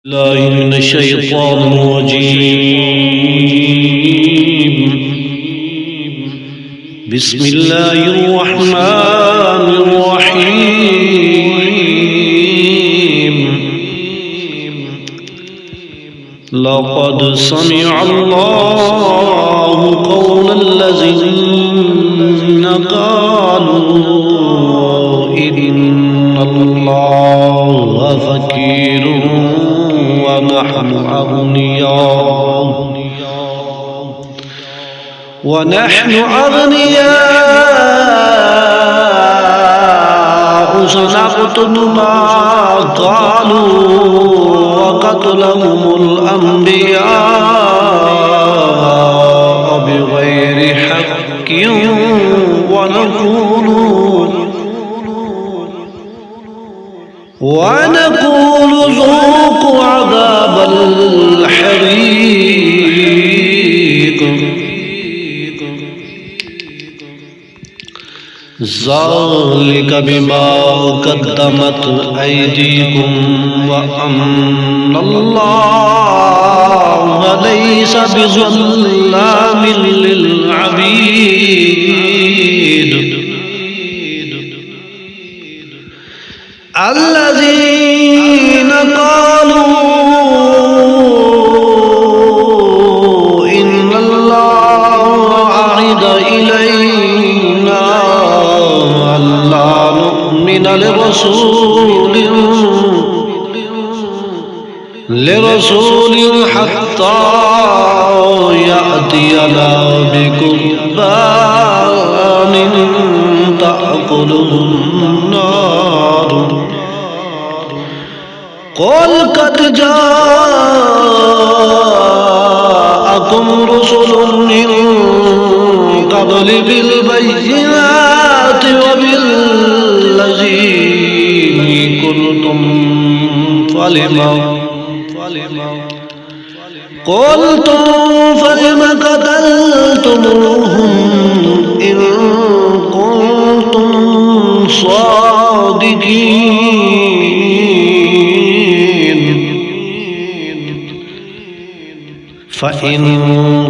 الله من الشيطان الرجيم. بسم الله الرحمن الرحيم. لقد سمع الله قول الذين قالوا إن الله فقير ونحن أغنياء سنكتب ما قالوا وقتلهم الأنبياء بغير حق ونقول ذوقوا عذاب الحريق. ذلك بما قدمت أيديكم وأن الله ليس بظلام للعبيد. الذين قالوا إن الله عهد إلينا ألا نؤمن لرسول حتى يأتينا بقربان تأكله النار. قل قد جاءكم رسل من قبل بالبينات وبالذي قلتم فلم قتلتموهم إن كنتم صادقين. فإن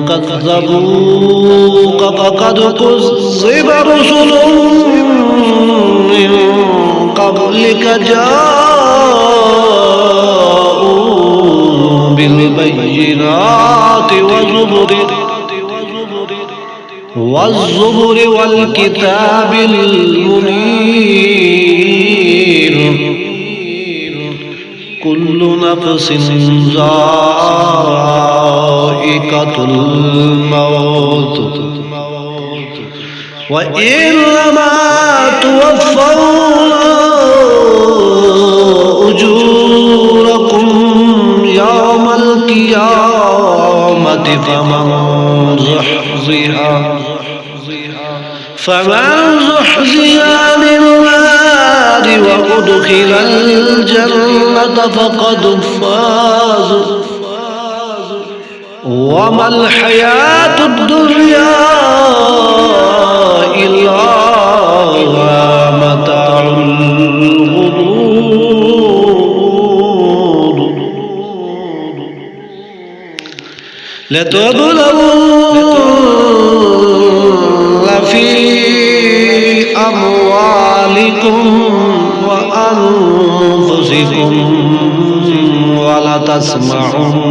كذبوك فقد كذب رسل من قبلك جاءوا بالبينات والزبر والكتاب المنير. كل نفس ذائقة الموت وإنما توفون أجوركم يوم القيامة. فمن زحزح عن النار وأدخل الجنة فقد فاز وما الحياة الدنيا إلا متاع الغرور. لتبلغن في أموالكم وأنفسكم ولتسمعن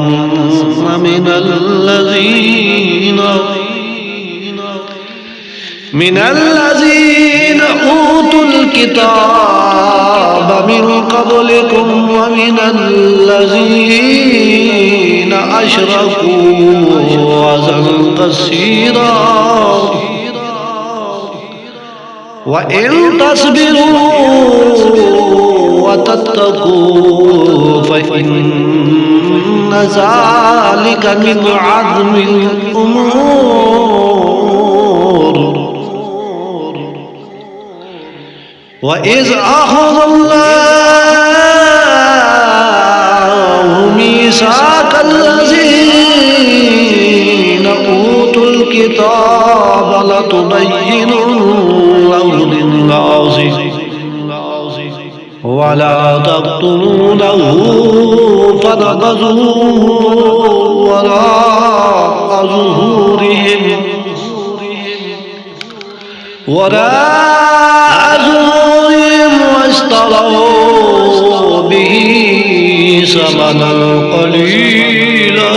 من الذين أوتوا الكتاب من قبلكم ومن الذين أشركوا أذى كثيرا وإن تصبروا وتتقوا فإن ذلك من عزم الأمور. وإذ أخذ الله ميثاق الذين أوتوا الكتاب لتبيننه للناس ولا تقتلونه فنبذوه وراء ظهورهم واشتروا به ثمنا قليلا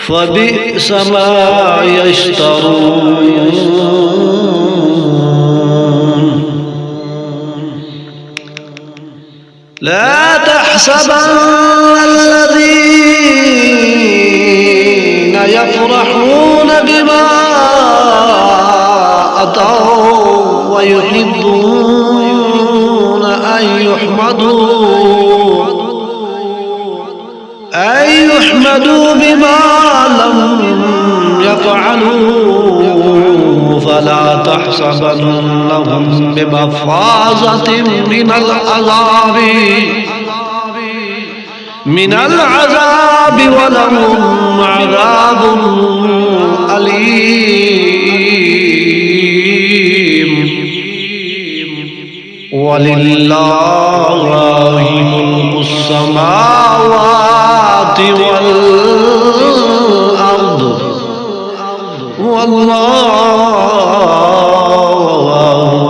فبئس ما يشترون لا تحسبن الذين يفرحون بما أتوا ويحبون أن يحمدوا بما لم يفعلوا فلا تحسبنهم بمفازة من العذاب ولهم عذاب أليم ولله ملك السماوات والأرض والله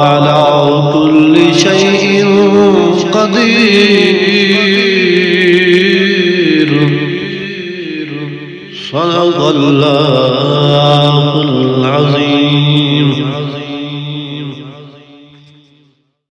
على كل شيء قدير صدق الله العظيم